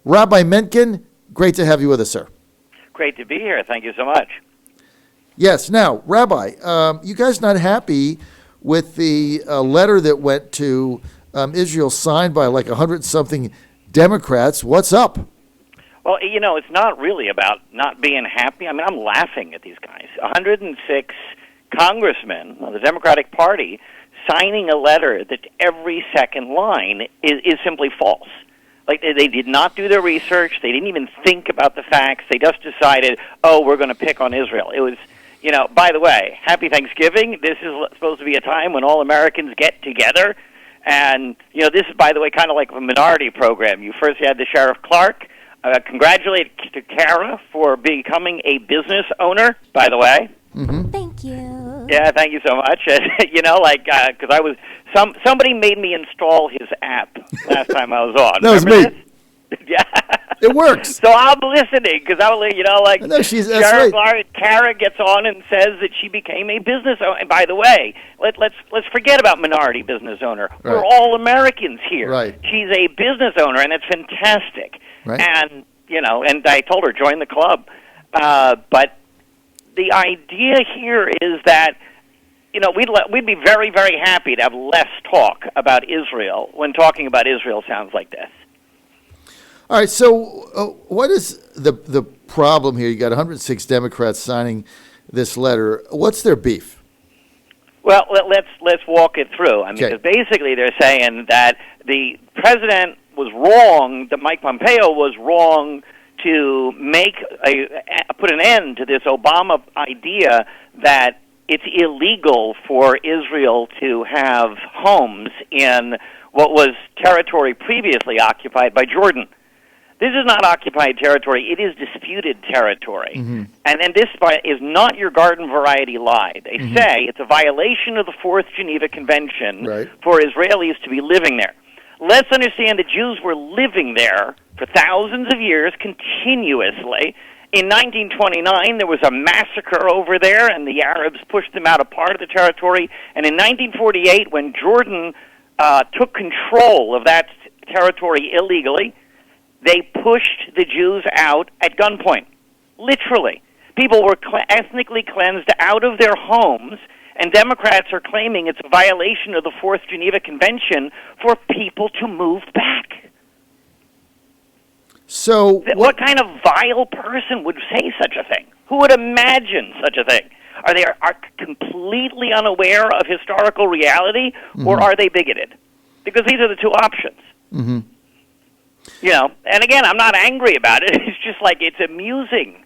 Rabbi Menken, great to have you with us, sir. Great to be here. Thank you so much. Yes. Now, Rabbi, you guys not happy with the letter that went to Israel signed by like 100-something Democrats? What's up? Well, it's not really about not being happy. I mean, I'm laughing at these guys. 106 congressmen of the Democratic Party signing a letter that every second line is simply false. Like, they did not do their research. They didn't even think about the facts. They just decided, we're going to pick on Israel. It was, by the way, happy Thanksgiving. This is supposed to be a time when all Americans get together. And, this is, by the way, kind of like a minority program. You first had the Sheriff Clark. Congratulate to Kara for becoming a business owner, by the way. Mm-hmm. Thank you. Yeah, thank you so much. Because I was somebody made me install his app last time I was on. That was me. Yeah, it works. So I'm listening because I was, No, she's that's Sheriff right. Kara gets on and says that she became a business owner. And by the way, let's forget about minority business owner. Right. We're all Americans here. Right. She's a business owner, and it's fantastic. Right. And and I told her join the club, but the idea here is that, we'd be very, very happy to have less talk about Israel when talking about Israel sounds like this. All right, so what is the problem here? You got 106 Democrats signing this letter. What's their beef? Well, let's walk it through. I mean, Okay. because basically they're saying that the president was wrong, that Mike Pompeo was wrong to put an end to this Obama idea that it's illegal for Israel to have homes in what was territory previously occupied by Jordan. This is not occupied territory. It is disputed territory. Mm-hmm. And this is not your garden variety lie. They say it's a violation of the Fourth Geneva Convention Right. for Israelis to be living there. Let's understand that Jews were living there for thousands of years continuously. In 1929, there was a massacre over there, and the Arabs pushed them out of part of the territory. And in 1948, when Jordan took control of that territory illegally, they pushed the Jews out at gunpoint, literally. People were ethnically cleansed out of their homes, and Democrats are claiming it's a violation of the Fourth Geneva Convention for people to move back. So what kind of vile person would say such a thing? Who would imagine such a thing? Are they completely unaware of historical reality, or are they bigoted? Because these are the two options. Mm-hmm. And again, I'm not angry about it. It's just like it's amusing.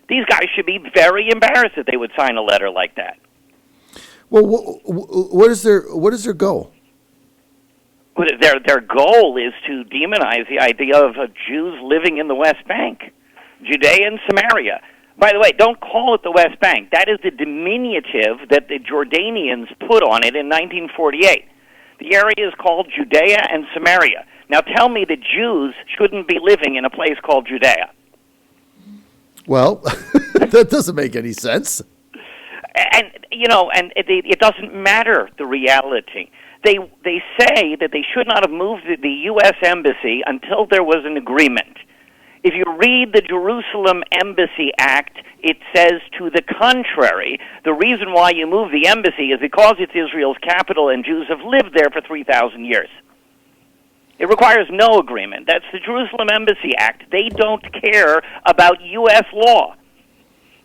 These guys should be very embarrassed that they would sign a letter like that. Well, what is their goal? Their goal is to demonize the idea of Jews living in the West Bank, Judea and Samaria. By the way, don't call it the West Bank. That is the diminutive that the Jordanians put on it in 1948. The area is called Judea and Samaria. Now tell me that Jews shouldn't be living in a place called Judea. Well, that doesn't make any sense. And it doesn't matter the reality. They say that they should not have moved the U.S. Embassy until there was an agreement. If you read the Jerusalem Embassy Act, it says to the contrary. The reason why you move the embassy is because it's Israel's capital and Jews have lived there for 3,000 years. It requires no agreement. That's the Jerusalem Embassy Act. They don't care about U.S. law.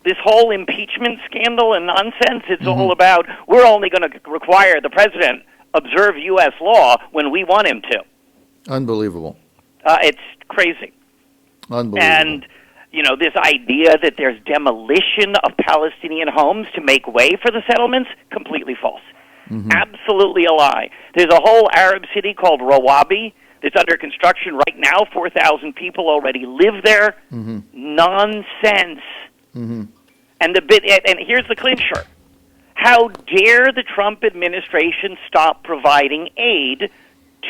This whole impeachment scandal and nonsense, it's all about, we're only going to require the president observe U.S. law when we want him to. Unbelievable. It's crazy. Unbelievable. And, this idea that there's demolition of Palestinian homes to make way for the settlements, completely false. Absolutely a lie. There's a whole Arab city called Rawabi that's under construction right now. 4,000 people already live there. Nonsense. And and here's the clincher. How dare the Trump administration stop providing aid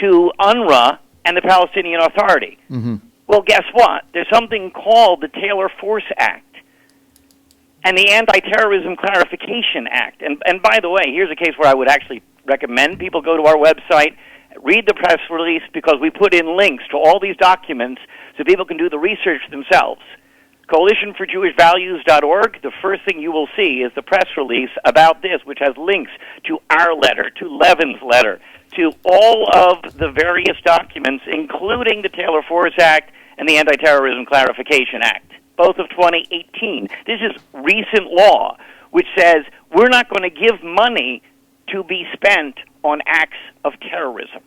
to UNRWA and the Palestinian Authority? Well, guess what? There's something called the Taylor Force Act and the Anti-Terrorism Clarification Act. And by the way, here's a case where I would actually recommend people go to our website Read the press release because we put in links to all these documents so people can do the research themselves. CoalitionForJewishValues.org, the first thing you will see is the press release about this, which has links to our letter, to Levin's letter, to all of the various documents, including the Taylor-Force Act and the Anti-Terrorism Clarification Act, both of 2018. This is recent law, which says we're not going to give money to be spent on acts of terrorism.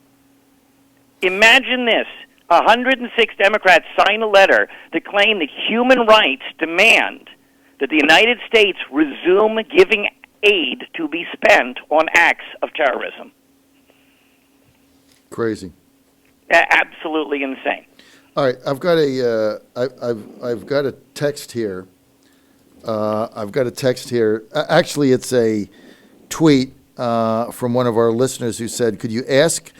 Imagine this. 106 Democrats sign a letter that claim that human rights demand that the United States resume giving aid to be spent on acts of terrorism. Crazy. Absolutely insane. All right, I've got a text here. Actually, it's a tweet from one of our listeners who said, "Could you ask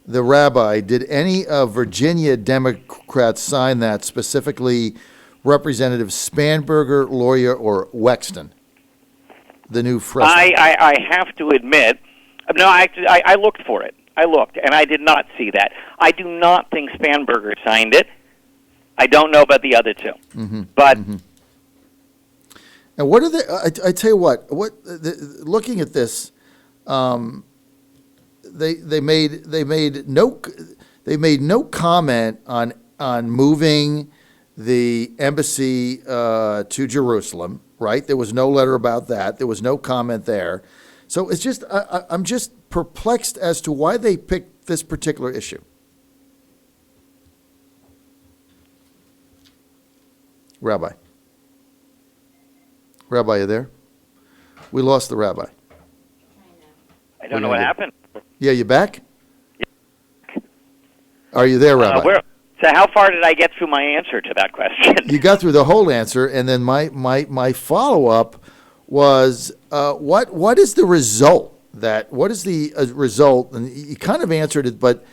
the rabbi, did any of Virginia Democrats sign that, specifically Representative Spanberger, Lawyer, or Wexton, the new freshman?" I have to admit, no, I looked for it. I looked, and I did not see that. I do not think Spanberger signed it. I don't know about the other two. Mm-hmm. But... Mm-hmm. And what are they? I tell you what. Looking at this, they made no comment on moving the embassy to Jerusalem. Right? There was no letter about that. There was no comment there. So it's just I'm just perplexed as to why they picked this particular issue. Rabbi, are you there? We lost the rabbi. I don't know what happened. Yeah, you back? Yeah. Are you there, Rabbi? So how far did I get through my answer to that question? You got through the whole answer, and then my follow-up was, what is the result? What is the result? And you kind of answered it, but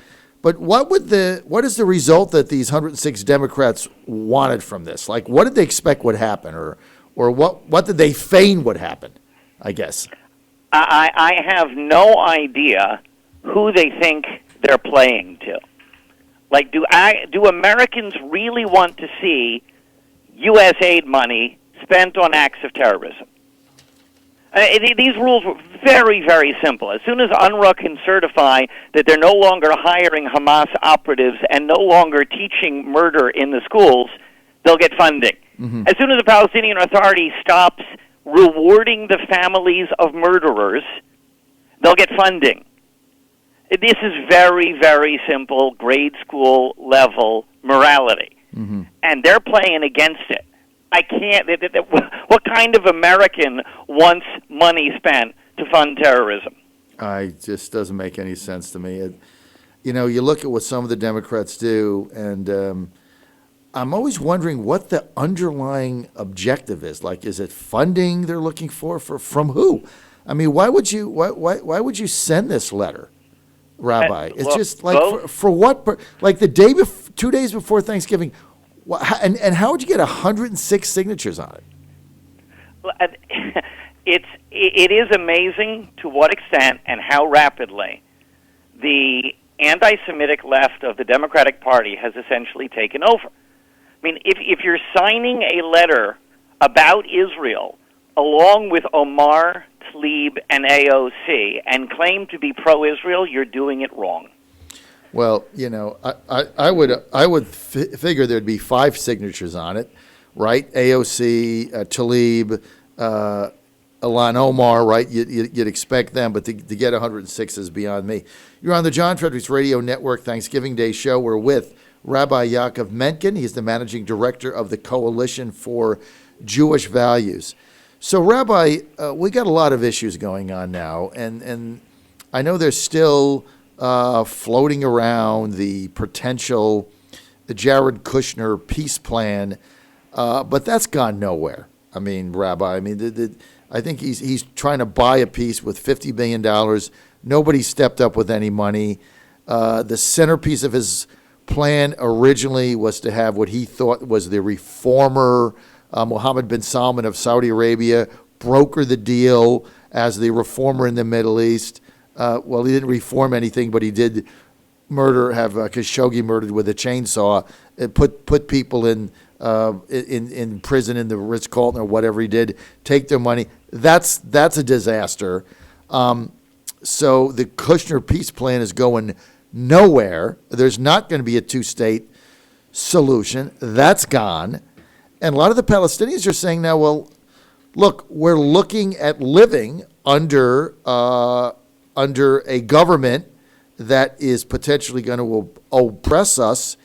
what is the result that these 106 Democrats wanted from this? Like, what did they expect would happen, or what did they feign would happen? I guess. I have no idea who they think they're playing to. Like, do Americans really want to see U.S. aid money spent on acts of terrorism? These rules were very, very simple. As soon as UNRWA can certify that they're no longer hiring Hamas operatives and no longer teaching murder in the schools, they'll get funding. Mm-hmm. As soon as the Palestinian Authority stops rewarding the families of murderers, they'll get funding. This is very, very simple grade school level morality. Mm-hmm. And they're playing against it. I can't. What kind of American wants money spent to fund terrorism? It just doesn't make any sense to me. You look at what some of the Democrats do, and I'm always wondering what the underlying objective is. Like, is it funding they're looking for from who? I mean, why would you send this letter, Rabbi? It's just like for what? Like the day 2 days before Thanksgiving. And how would you get 106 signatures on it? It is amazing to what extent and how rapidly the anti-Semitic left of the Democratic Party has essentially taken over. I mean, if you're signing a letter about Israel along with Omar, Tlaib, and AOC and claim to be pro-Israel, you're doing it wrong. Well, I would figure there'd be 5 signatures on it, right? AOC, Tlaib, Ilhan Omar, right? You'd expect them, but to get 106 is beyond me. You're on the John Fredericks Radio Network Thanksgiving Day show. We're with Rabbi Yaakov Menken. He's the managing director of the Coalition for Jewish Values. So, Rabbi, we got a lot of issues going on now, and I know there's still floating around the potential Jared Kushner peace plan, but that's gone nowhere. I mean, Rabbi, I think he's trying to buy a peace with $50 billion. Nobody stepped up with any money. The centerpiece of his plan originally was to have what he thought was the reformer, Mohammed bin Salman of Saudi Arabia, broker the deal as the reformer in the Middle East. Well, he didn't reform anything, but he did Khashoggi murdered with a chainsaw, put people in prison in the Ritz-Carlton or whatever he did, take their money. That's a disaster. So the Kushner peace plan is going nowhere. There's not going to be a two-state solution. That's gone. And a lot of the Palestinians are saying now, well, look, we're looking at living under a government that is potentially going to oppress us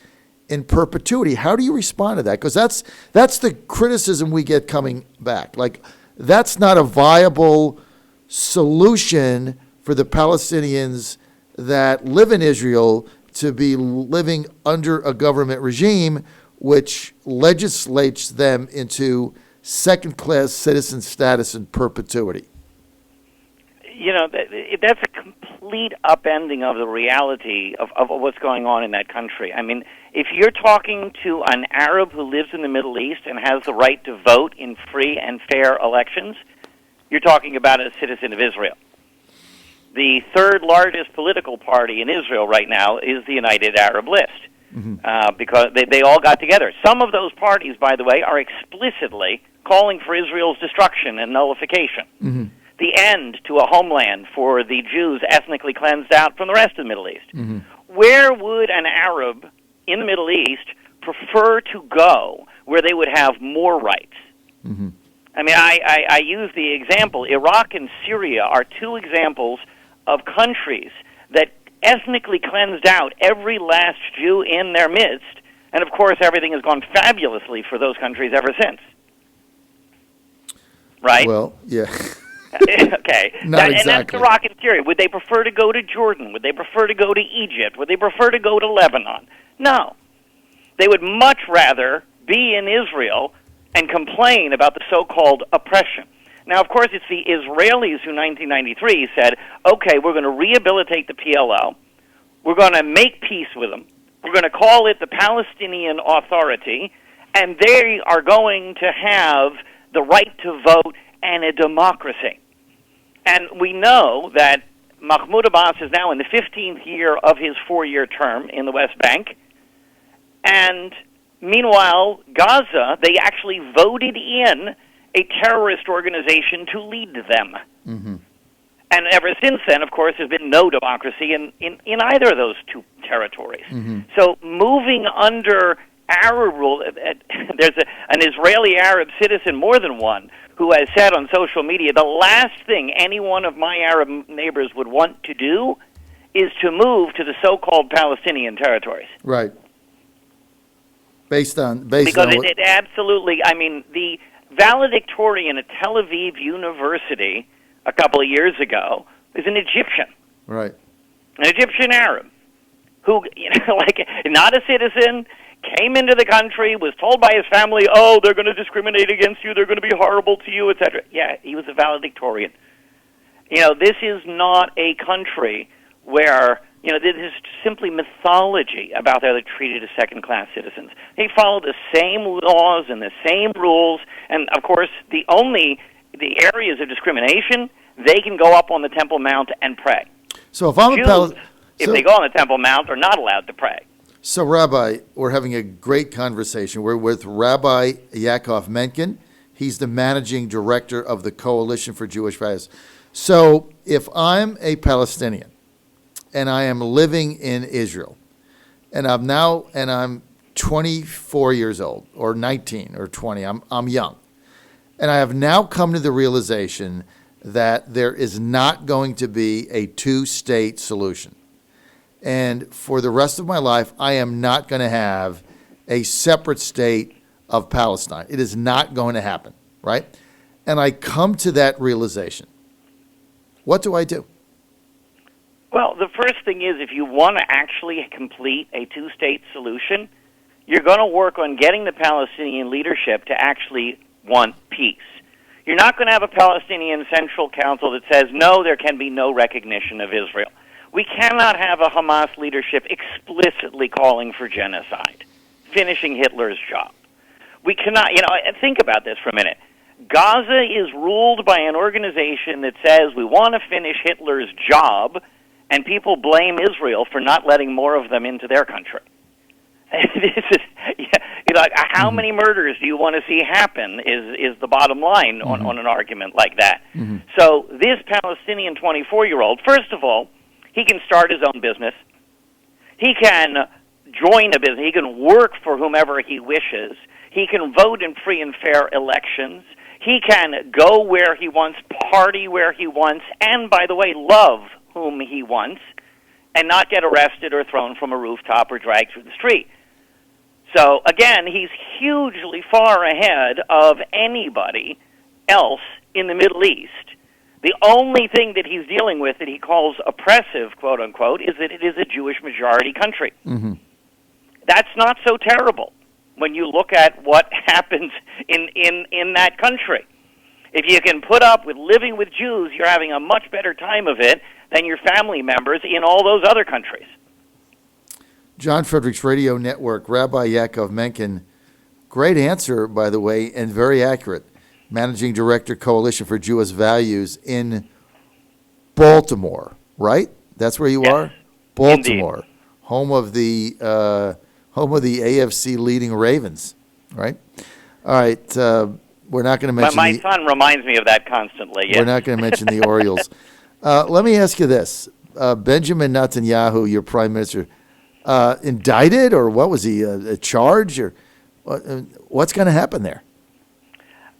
in perpetuity. How do you respond to that? Because that's the criticism we get coming back. Like, that's not a viable solution for the Palestinians that live in Israel to be living under a government regime which legislates them into second-class citizen status in perpetuity. You know, that's a complete upending of the reality of what's going on in that country. I mean, if you're talking to an Arab who lives in the Middle East and has the right to vote in free and fair elections, you're talking about a citizen of Israel. The third largest political party in Israel right now is the United Arab List, because they all got together. Some of those parties, by the way, are explicitly calling for Israel's destruction and nullification. The end to a homeland for the Jews ethnically cleansed out from the rest of the Middle East. Where would an Arab in the Middle East prefer to go where they would have more rights? I mean, I use the example, Iraq and Syria are two examples of countries that ethnically cleansed out every last Jew in their midst, and of course everything has gone fabulously for those countries ever since. Right? Well, yeah. Okay. Not exactly. And that's Iraq and Syria. Would they prefer to go to Jordan? Would they prefer to go to Egypt? Would they prefer to go to Lebanon? No. They would much rather be in Israel and complain about the so-called oppression. Now, of course, it's the Israelis who, 1993, said, okay, we're going to rehabilitate the PLO. We're going to make peace with them. We're going to call it the Palestinian Authority, and they are going to have the right to vote and a democracy. And we know that Mahmoud Abbas is now in the 15th year of his 4-year term in the West Bank. And meanwhile, Gaza, they actually voted in a terrorist organization to lead them. And ever since then, of course, there's been no democracy in either of those two territories. So moving under Arab rule, there's an Israeli Arab citizen, more than one, who has said on social media, the last thing any one of my Arab neighbors would want to do is to move to the so-called Palestinian territories. Right. Because it absolutely, I mean, the valedictorian at Tel Aviv University a couple of years ago is an Egyptian. Right. An Egyptian Arab who, like, not a citizen, came into the country, was told by his family, oh, they're going to discriminate against you, they're going to be horrible to you, etc. Yeah, he was a valedictorian. This is not a country where, there's simply mythology about how they're treated as second-class citizens. They follow the same laws and the same rules, and, of course, the areas of discrimination, they can go up on the Temple Mount and pray. So if I'm Jews, if they go on the Temple Mount, are not allowed to pray. So, Rabbi, we're having a great conversation. We're with Rabbi Yaakov Menken. He's the managing director of the Coalition for Jewish Values. So, if I'm a Palestinian and I am living in Israel, and I'm 24 years old, or 19 or 20, I'm young, and I have now come to the realization that there is not going to be a two-state solution. And for the rest of my life, I am not going to have a separate state of Palestine. It is not going to happen, right? And I come to that realization. What do I do? Well, the first thing is, if you want to actually complete a two-state solution, you're going to work on getting the Palestinian leadership to actually want peace. You're not going to have a Palestinian Central Council that says, no, there can be no recognition of Israel. We cannot have a Hamas leadership explicitly calling for genocide, finishing Hitler's job. We cannot, think about this for a minute. Gaza is ruled by an organization that says we want to finish Hitler's job, and people blame Israel for not letting more of them into their country. This is, how many murders do you want to see happen is the bottom line on an argument like that. So this Palestinian 24-year-old, first of all, he can start his own business. He can join a business. He can work for whomever he wishes. He can vote in free and fair elections. He can go where he wants, party where he wants, and, by the way, love whom he wants, and not get arrested or thrown from a rooftop or dragged through the street. So, again, he's hugely far ahead of anybody else in the Middle East. The only thing that he's dealing with that he calls oppressive, quote-unquote, is that it is a Jewish-majority country. That's not so terrible when you look at what happens in that country. If you can put up with living with Jews, you're having a much better time of it than your family members in all those other countries. John Fredericks Radio Network, Rabbi Yaakov Menken. Great answer, by the way, and very accurate. Managing Director, Coalition for Jewish Values in Baltimore, right? That's where you are? Baltimore, indeed. Home of the AFC leading Ravens, right? All right, we're not going to mention my son reminds me of that constantly, yes. We're not going to mention the Orioles. Let me ask you this. Benjamin Netanyahu, your prime minister, indicted, or what was he, a charge, or what's going to happen there?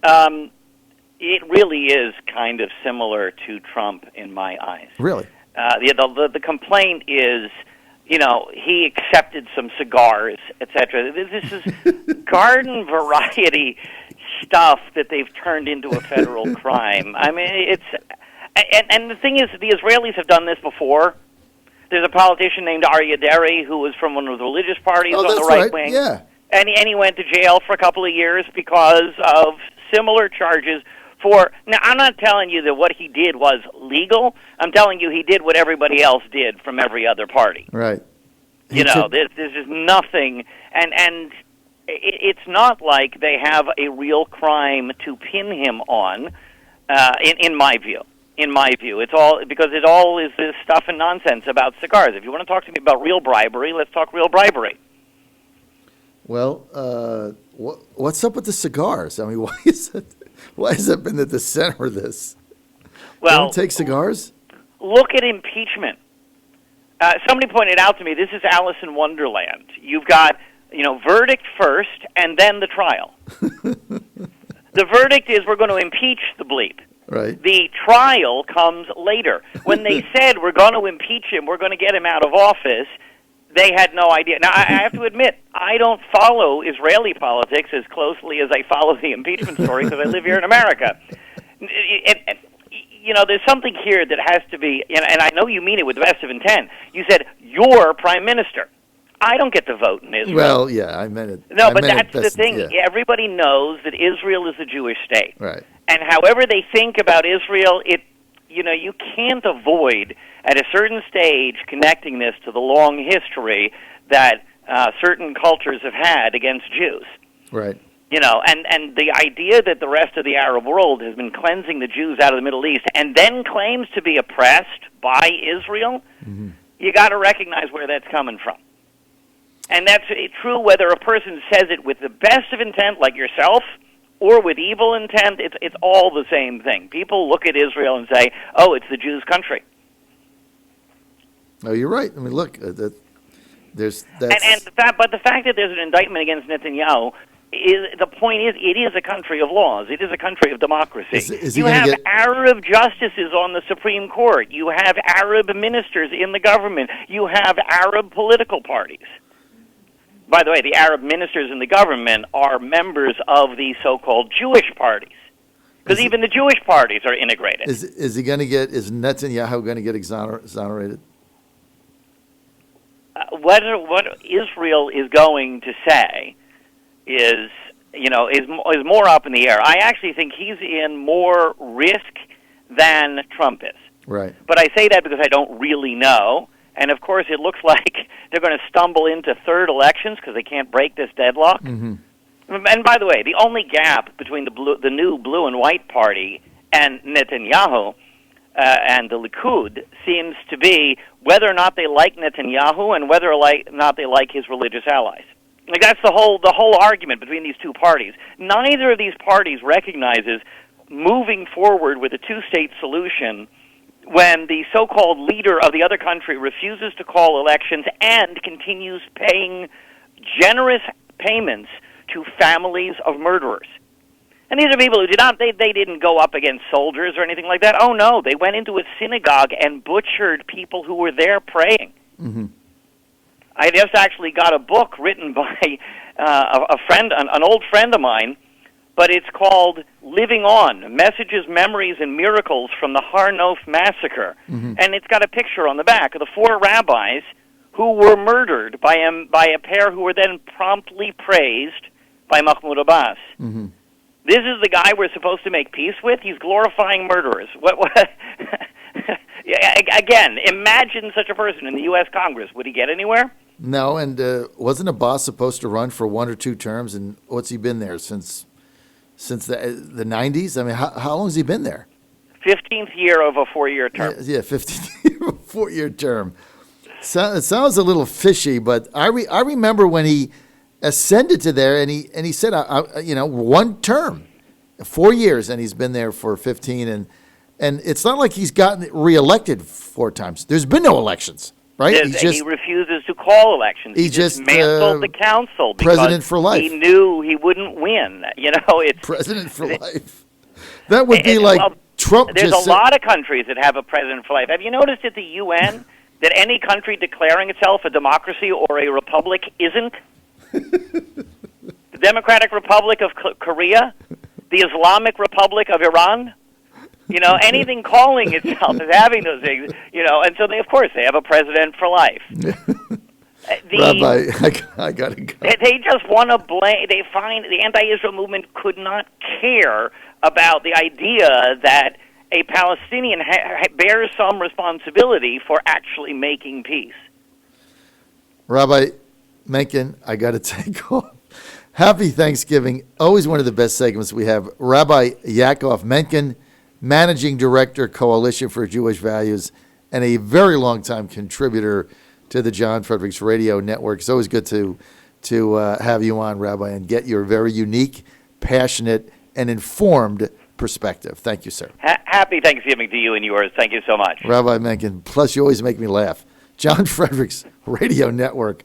It really is kind of similar to Trump in my eyes. Really? The complaint is, he accepted some cigars, etc. This is garden variety stuff that they've turned into a federal crime. I mean, and the thing is, the Israelis have done this before. There's a politician named Aryeh Deri who was from one of the religious parties on the right wing. Yeah. And he went to jail for a couple of years because of similar charges for... Now, I'm not telling you that what he did was legal. I'm telling you he did what everybody else did from every other party. Right. This is nothing... And it's not like they have a real crime to pin him on, in my view. In my view, it's all because it all is this stuff and nonsense about cigars. If you want to talk to me about real bribery, let's talk real bribery. Well, what's up with the cigars? I mean, why has that been at the center of this? Well, don't take cigars. Look at impeachment. Somebody pointed out to me this is Alice in Wonderland. You've got verdict first and then the trial. The verdict is we're going to impeach the bleep. Right. The trial comes later. When they said we're going to impeach him, we're going to get him out of office, they had no idea. Now, I have to admit, I don't follow Israeli politics as closely as I follow the impeachment story because I live here in America. There's something here that has to be, and I know you mean it with the best of intent. You said, you're prime minister. I don't get to vote in Israel. Well, yeah, I meant it. No, but that's the thing. Yeah. Everybody knows that Israel is a Jewish state. Right. And however they think about Israel, you can't avoid, at a certain stage, connecting this to the long history that certain cultures have had against Jews. Right. And the idea that the rest of the Arab world has been cleansing the Jews out of the Middle East and then claims to be oppressed by Israel, you got to recognize where that's coming from. And that's true whether a person says it with the best of intent, like yourself, or with evil intent. It's all the same thing. People look at Israel and say, "Oh, it's the Jews' country." Oh, you're right. I mean, look, but the fact that there's an indictment against Netanyahu the point is, it is a country of laws. It is a country of democracy. You have Arab justices on the Supreme Court. You have Arab ministers in the government. You have Arab political parties. By the way, the Arab ministers in the government are members of the so-called Jewish parties, because even the Jewish parties are integrated. Is Netanyahu going to get exonerated? What Israel is going to say is more up in the air. I actually think he's in more risk than Trump is. Right. But I say that because I don't really know. And, of course, it looks like they're going to stumble into third elections because they can't break this deadlock. Mm-hmm. And, by the way, the only gap between the new blue and white party and Netanyahu and the Likud seems to be whether or not they like Netanyahu and whether or not they like his religious allies. Like that's the whole argument between these two parties. Neither of these parties recognizes moving forward with a two-state solution when the so-called leader of the other country refuses to call elections and continues paying generous payments to families of murderers. And these are people who they didn't go up against soldiers or anything like that. Oh, no, they went into a synagogue and butchered people who were there praying. Mm-hmm. I just actually got a book written by a friend, an old friend of mine, but it's called Living On, Messages, Memories, and Miracles from the Har Nof Massacre. Mm-hmm. And it's got a picture on the back of the 4 rabbis who were murdered by a pair who were then promptly praised by Mahmoud Abbas. Mm-hmm. This is the guy we're supposed to make peace with? He's glorifying murderers. What? Again, imagine such a person in the U.S. Congress. Would he get anywhere? No, and wasn't Abbas supposed to run for 1 or 2 terms, and what's he been there since the 90s? I mean, how long has he been there? 15th year of a 4-year term. Yeah, 15th year of a 4-year term. So, it sounds a little fishy, but I remember when he ascended to there, and he said, 1 term, 4 years, and he's been there for 15, and it's not like he's gotten reelected 4 times. There's been no elections, right? He refuses to call elections. He just dismantled the council because president for life. He knew he wouldn't win. It's president for life. That would be like Trump. There's a lot of countries that have a president for life. Have you noticed at the UN that any country declaring itself a democracy or a republic isn't? The Democratic Republic of Korea, the Islamic Republic of Iran, anything calling itself as having those things, and so they have a president for life. Rabbi, I got to go. They just want to blame. They find the anti-Israel movement could not care about the idea that a Palestinian bears some responsibility for actually making peace. Rabbi Menken, I got to take off. Happy Thanksgiving. Always one of the best segments we have. Rabbi Yaakov Menken, Managing Director, Coalition for Jewish Values, and a very long-time contributor to the John Fredericks Radio Network. It's always good to have you on, Rabbi, and get your very unique, passionate, and informed perspective. Thank you, sir. Happy Thanksgiving to you and yours. Thank you so much. Rabbi Menken. Plus, you always make me laugh. John Fredericks Radio Network.